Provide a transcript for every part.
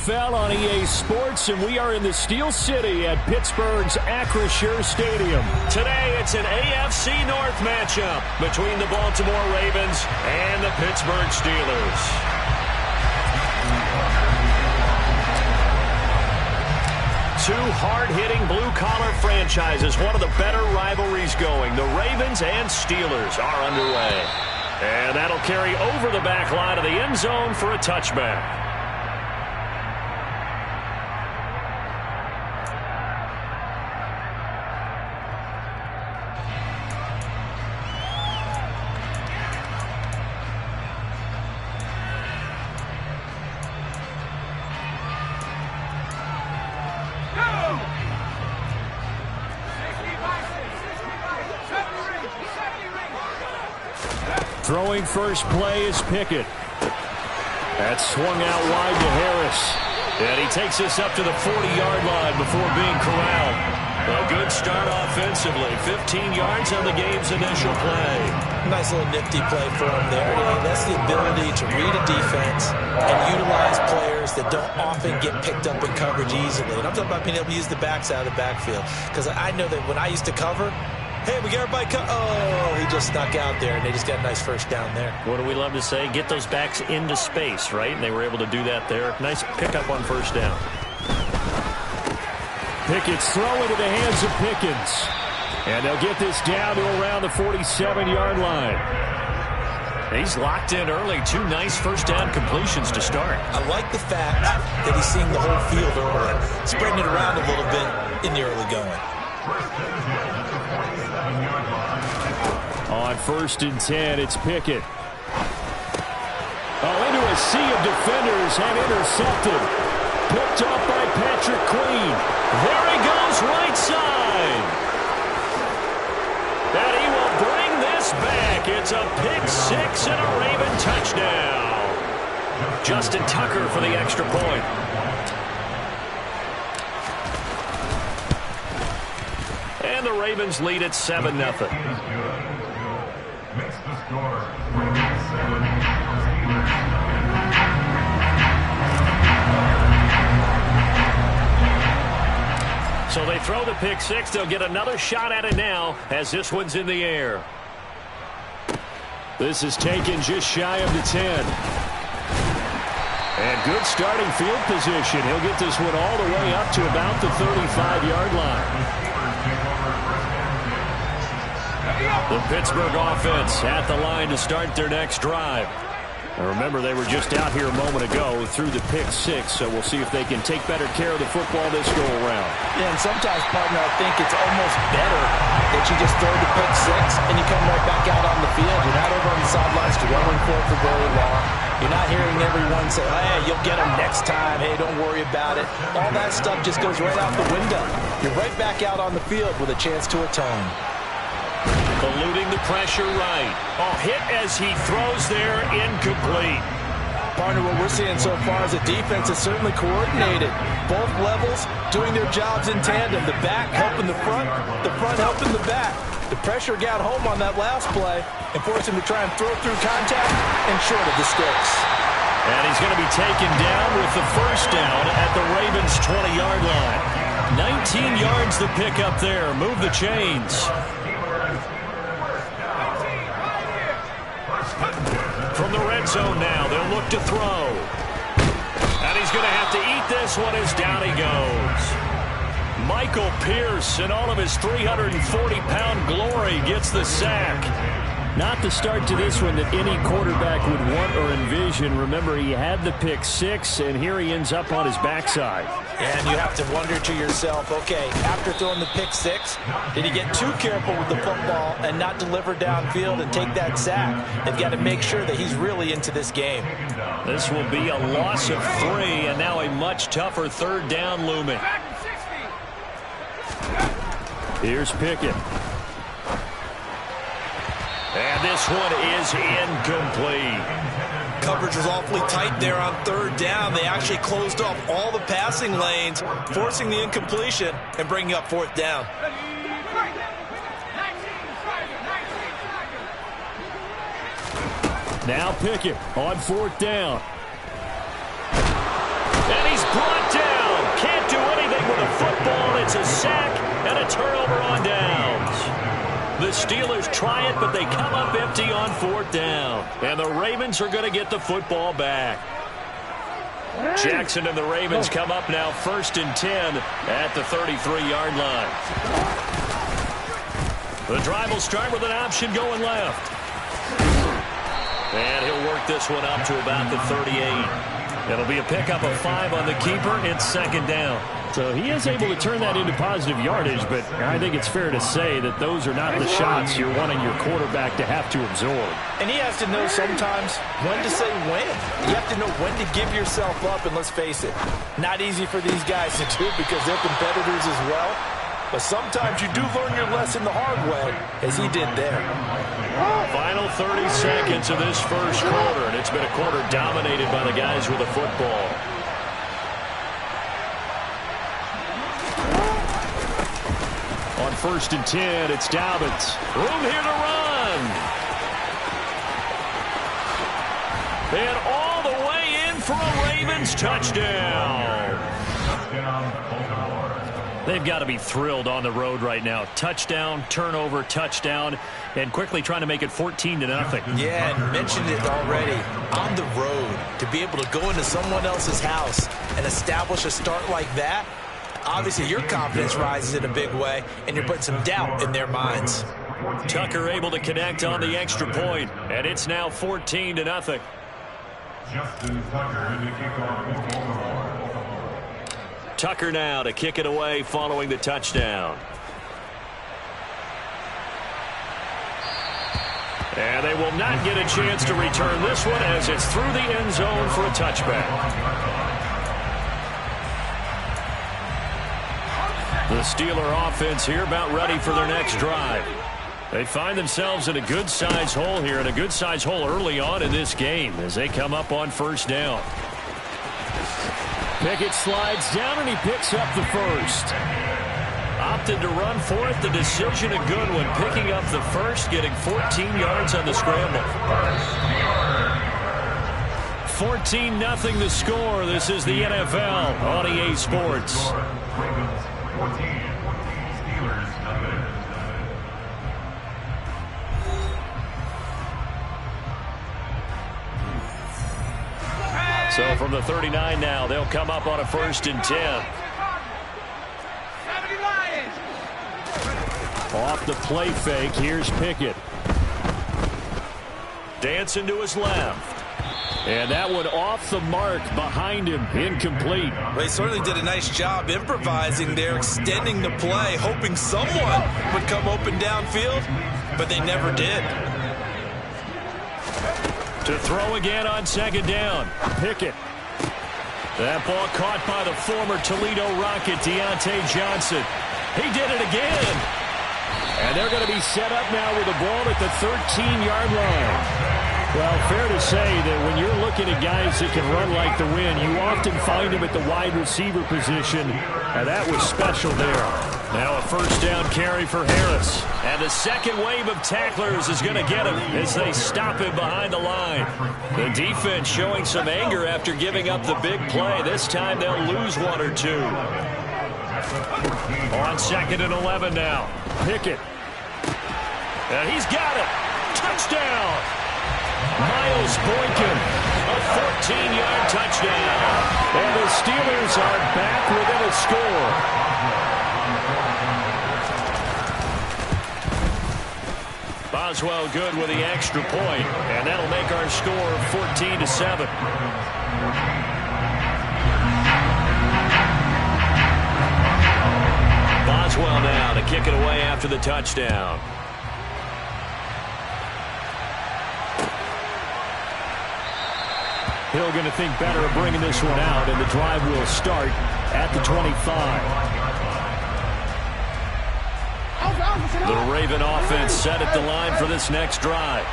NFL on EA Sports, and we are in the Steel City at Pittsburgh's Acrisure Stadium. Today, it's an AFC North matchup between the Baltimore Ravens and the Pittsburgh Steelers. Two hard-hitting blue-collar franchises, one of the better rivalries going. The Ravens and Steelers are underway. And that'll carry over the back line of the end zone for a touchback. Throwing first play is Pickett. That's swung out wide to Harris. And he takes us up to the 40-yard line before being corralled. A good start offensively. 15 yards on the game's initial play. Nice little nifty play for him there. That's the ability to read a defense and utilize players that don't often get picked up in coverage easily. And I'm talking about being able to use the backs out of the backfield. Because I know that when I used to cover, hey, we got everybody oh, he just snuck out there, and they just got a nice first down there. What do we love to say? Get those backs into space, right? And they were able to do that there. Nice pickup on first down. Pickett's throw into the hands of Pickens. And they'll get this down to around the 47-yard line. He's locked in early. Two nice first down completions to start. I like the fact that he's seeing the whole field early, spreading it around a little bit in the early going. On 1st and 10, it's Pickett. Oh, into a sea of defenders and intercepted. Picked up by Patrick Queen. There he goes, right side. And he will bring this back. It's a pick six and a Raven touchdown. Justin Tucker for the extra point. And the Ravens lead at 7-0. So they throw the pick six. They'll get another shot at it now as this one's in the air. This is taken just shy of the 10. And good starting field position. He'll get this one all the way up to about the 35-yard line. The Pittsburgh offense at the line to start their next drive. And remember, they were just out here a moment ago through the pick six, so we'll see if they can take better care of the football this go-around. Yeah, and sometimes, partner, I think it's almost better that you just throw the pick six and you come right back out on the field. You're not over on the sidelines dwelling for it for very long. You're not hearing everyone say, hey, you'll get them next time. Hey, don't worry about it. All that stuff just goes right out the window. You're right back out on the field with a chance to atone. Eluding the pressure right. Oh, hit as he throws there, incomplete. Partner, what we're seeing so far is a defense is certainly coordinated. Both levels doing their jobs in tandem. The back helping the front helping the back. The pressure got home on that last play and forced him to try and throw through contact and short of the sticks. And he's going to be taken down with the first down at the Ravens' 20-yard line. 19 yards the pick up there. Move the chains. From the red zone now, they'll look to throw. And he's going to have to eat this one as down he goes. Michael Pierce, in all of his 340-pound glory, gets the sack. Not the start to this one that any quarterback would want or envision. Remember, he had the pick six, and here he ends up on his backside. And you have to wonder to yourself, okay, after throwing the pick six, did he get too careful with the football and not deliver downfield and take that sack? They've got to make sure that he's really into this game. This will be a loss of 3, and now a much tougher third down looming. Here's Pickett. And this one is incomplete. Coverage was awfully tight there on third down. They actually closed off all the passing lanes, forcing the incompletion and bringing up fourth down. Now Pickett on fourth down. And he's turnover on downs. The Steelers try it, but they come up empty on 4th down. And the Ravens are going to get the football back. Jackson and the Ravens come up now 1st and 10 at the 33-yard line. The drive will start with an option going left. And he'll work this one up to about the 38. It'll be a pickup of 5 on the keeper. It's 2nd down. So he is able to turn that into positive yardage, but I think it's fair to say that those are not the shots you're wanting your quarterback to have to absorb. And he has to know sometimes when to say when. You have to know when to give yourself up, and let's face it, not easy for these guys to do because they're competitors as well. But sometimes you do learn your lesson the hard way, as he did there. Final 30 seconds of this first quarter, and it's been a quarter dominated by the guys with the football. On 1st and 10, it's Dobbins. Room here to run. And all the way in for a Ravens touchdown. They've got to be thrilled on the road right now. Touchdown, turnover, touchdown, and quickly trying to make it 14-0. Yeah, and mentioned it already. On the road, to be able to go into someone else's house and establish a start like that, obviously your confidence rises in a big way, and you're putting some doubt in their minds. Tucker able to connect on the extra point, and it's now 14-0. Tucker now to kick it away following the touchdown. And they will not get a chance to return this one as it's through the end zone for a touchback. The Steeler offense here about ready for their next drive. They find themselves in a good-sized hole here, and a good-sized hole early on in this game as they come up on 1st down. Pickett slides down, and he picks up the first. Opted to run for it. The decision a good one. Picking up the first, getting 14 yards on the scramble. 14-0 the score. This is the NFL on EA Sports. So from the 39 now, they'll come up on a 1st and 10. Off the play fake, here's Pickett. Dancing to his left. And that one off the mark behind him, incomplete. They certainly did a nice job improvising there, extending the play, hoping someone would come open downfield, but they never did. To throw again on 2nd down. Pickett. That ball caught by the former Toledo Rocket, Deontay Johnson. He did it again. And they're going to be set up now with the ball at the 13-yard line. Well, fair to say that when you're looking at guys that can run like the wind, you often find them at the wide receiver position, and that was special there. Now a 1st down carry for Harris. And the second wave of tacklers is going to get him as they stop him behind the line. The defense showing some anger after giving up the big play. This time they'll lose 1 or 2. On 2nd and 11 now. Pickett. And he's got it. Touchdown. Miles Boykin, a 14-yard touchdown. And the Steelers are back within a score. Boswell good with the extra point, and that'll make our score 14-7. Boswell now to kick it away after the touchdown. Hill going to think better of bringing this one out, and the drive will start at the 25. The Raven offense set at the line for this next drive.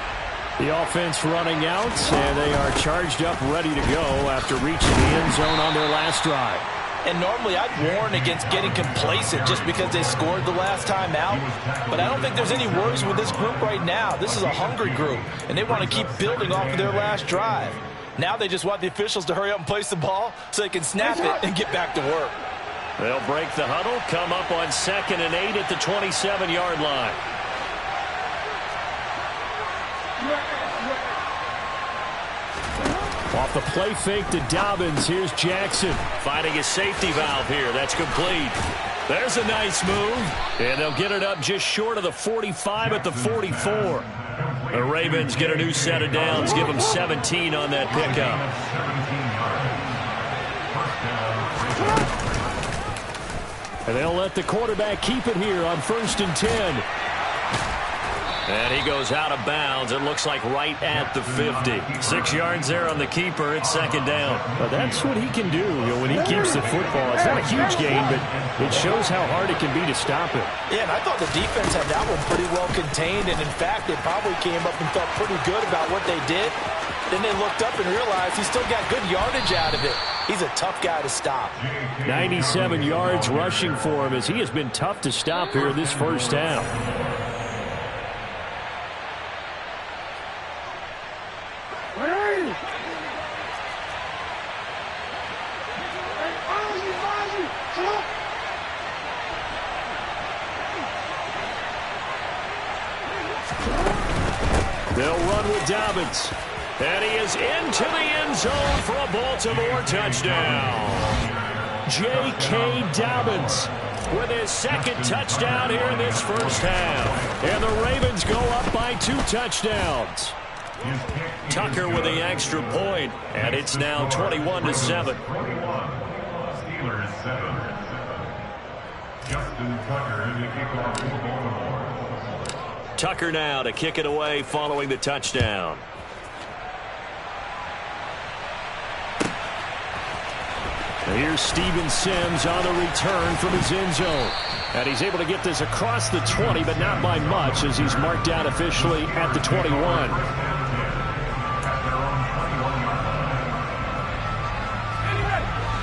The offense running out, and they are charged up, ready to go after reaching the end zone on their last drive. And normally I'd warn against getting complacent just because they scored the last time out. But I don't think there's any worries with this group right now. This is a hungry group, and they want to keep building off of their last drive. Now they just want the officials to hurry up and place the ball so they can snap it and get back to work. They'll break the huddle, come up on 2nd and 8 at the 27-yard line. Off the play fake to Dobbins. Here's Jackson. Finding a safety valve here. That's complete. There's a nice move. And they'll get it up just short of the 45 at the 44. The Ravens get a new set of downs. Give them 17 on that pickup. And they'll let the quarterback keep it here on 1st and 10. And he goes out of bounds. It looks like right at the 50. 6 yards there on the keeper. It's 2nd down. Well, that's what he can do, when he keeps the football. It's not a huge gain, but it shows how hard it can be to stop it. Yeah, and I thought the defense had that one pretty well contained. And, in fact, they probably came up and felt pretty good about what they did. Then they looked up and realized he still got good yardage out of it. He's a tough guy to stop. 97 yards rushing for him as he has been tough to stop here in this first half. They'll run with Dobbins. And he is into the end zone for a Baltimore touchdown. J.K. Dobbins with his 2nd touchdown here in this first half. And the Ravens go up by 2 touchdowns. Tucker with the extra point, and it's now 21-7. Steelers 7. Justin Tucker in the kickoff for Baltimore. Tucker now to kick it away following the touchdown. Here's Steven Sims on the return from his end zone. And he's able to get this across the 20, but not by much as he's marked out officially at the 21.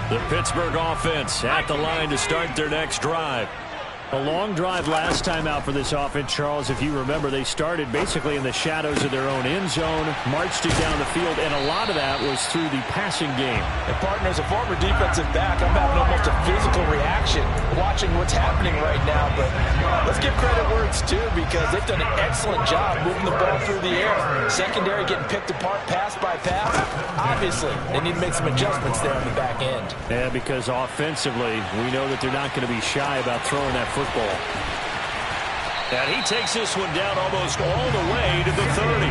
The Pittsburgh offense at the line to start their next drive. A long drive last time out for this offense, Charles. If you remember, they started basically in the shadows of their own end zone, marched it down the field, and a lot of that was through the passing game. And, partner, as a former defensive back, I'm having almost a physical reaction watching what's happening right now. But let's give credit where it's due because they've done an excellent job moving the ball through the air. Secondary getting picked apart pass by pass. Obviously, they need to make some adjustments there on the back end. Yeah, because offensively, we know that they're not going to be shy about throwing that football. And he takes this one down almost all the way to the 30.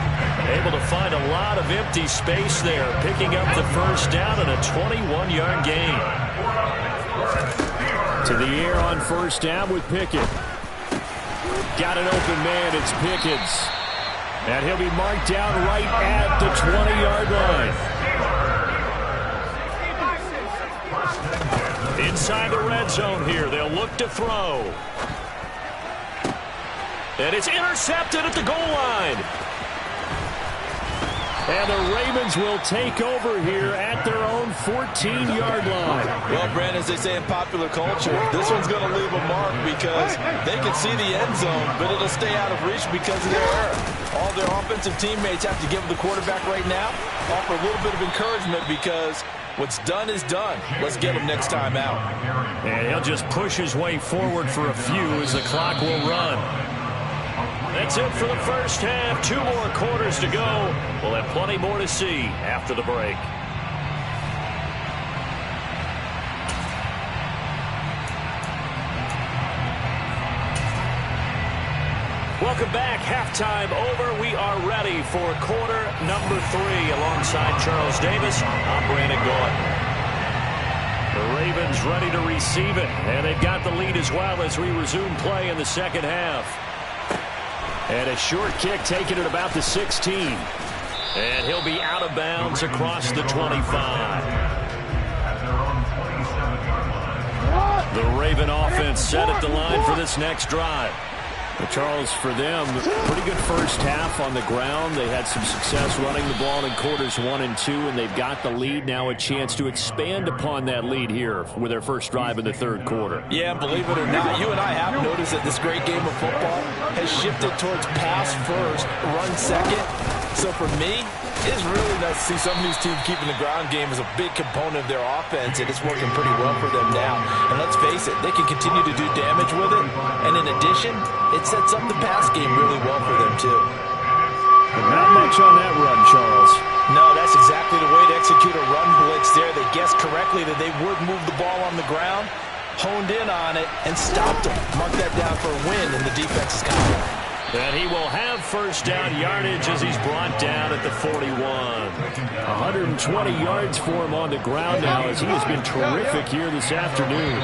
Able to find a lot of empty space there, picking up the first down and a 21-yard gain. To the air on first down with Pickett. Got an open man, it's Pickens. And he'll be marked down right at the 20-yard line. Inside the red zone here, they'll look to throw. And it's intercepted at the goal line. And the Ravens will take over here at their own 14-yard line. Well, Brandon, as they say in popular culture, this one's going to leave a mark because they can see the end zone, but it'll stay out of reach because of their error. All their offensive teammates have to give the quarterback right now, offer a little bit of encouragement because what's done is done. Let's get him next time out. And he'll just push his way forward for a few as the clock will run. That's it for the first half. 2 more quarters to go. We'll have plenty more to see after the break. Welcome back. Halftime over. We are ready for quarter number 3. Alongside Charles Davis, I'm Brandon Gordon. The Ravens ready to receive it. And they've got the lead as well as we resume play in the second half. And a short kick taken at about the 16. And he'll be out of bounds across the 25. The Raven offense set at the line for this next drive. Well, Charles, for them, pretty good first half on the ground. They had some success running the ball in quarters 1 and 2, and they've got the lead. Now a chance to expand upon that lead here with their first drive in the third quarter. Yeah, believe it or not, you and I have noticed that this great game of football has shifted towards pass first, run second. So for me, It is really nice to see some of these teams keeping the ground game as a big component of their offense, and it's working pretty well for them now. And let's face it, they can continue to do damage with it, and in addition, it sets up the pass game really well for them, too. Not much on that run, Charles. No, that's exactly the way to execute a run blitz there. They guessed correctly that they would move the ball on the ground, honed in on it, and stopped them. Mark that down for a win, and the defense is confident. And he will have first down yardage as he's brought down at the 41. 120 yards for him on the ground now as he has been terrific here this afternoon.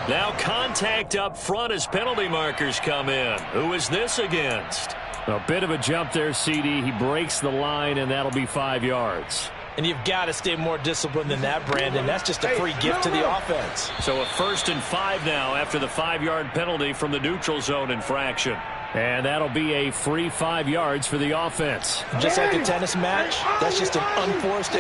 Now contact up front as penalty markers come in. Who is this against? A bit of a jump there, CD. He breaks the line, and that'll be 5 yards. And you've got to stay more disciplined than that, Brandon. That's just a free gift to the offense. So a 1st and 5 now after the 5-yard penalty from the neutral zone infraction. And that'll be a free 5 yards for the offense. Just like a tennis match, that's just an unforced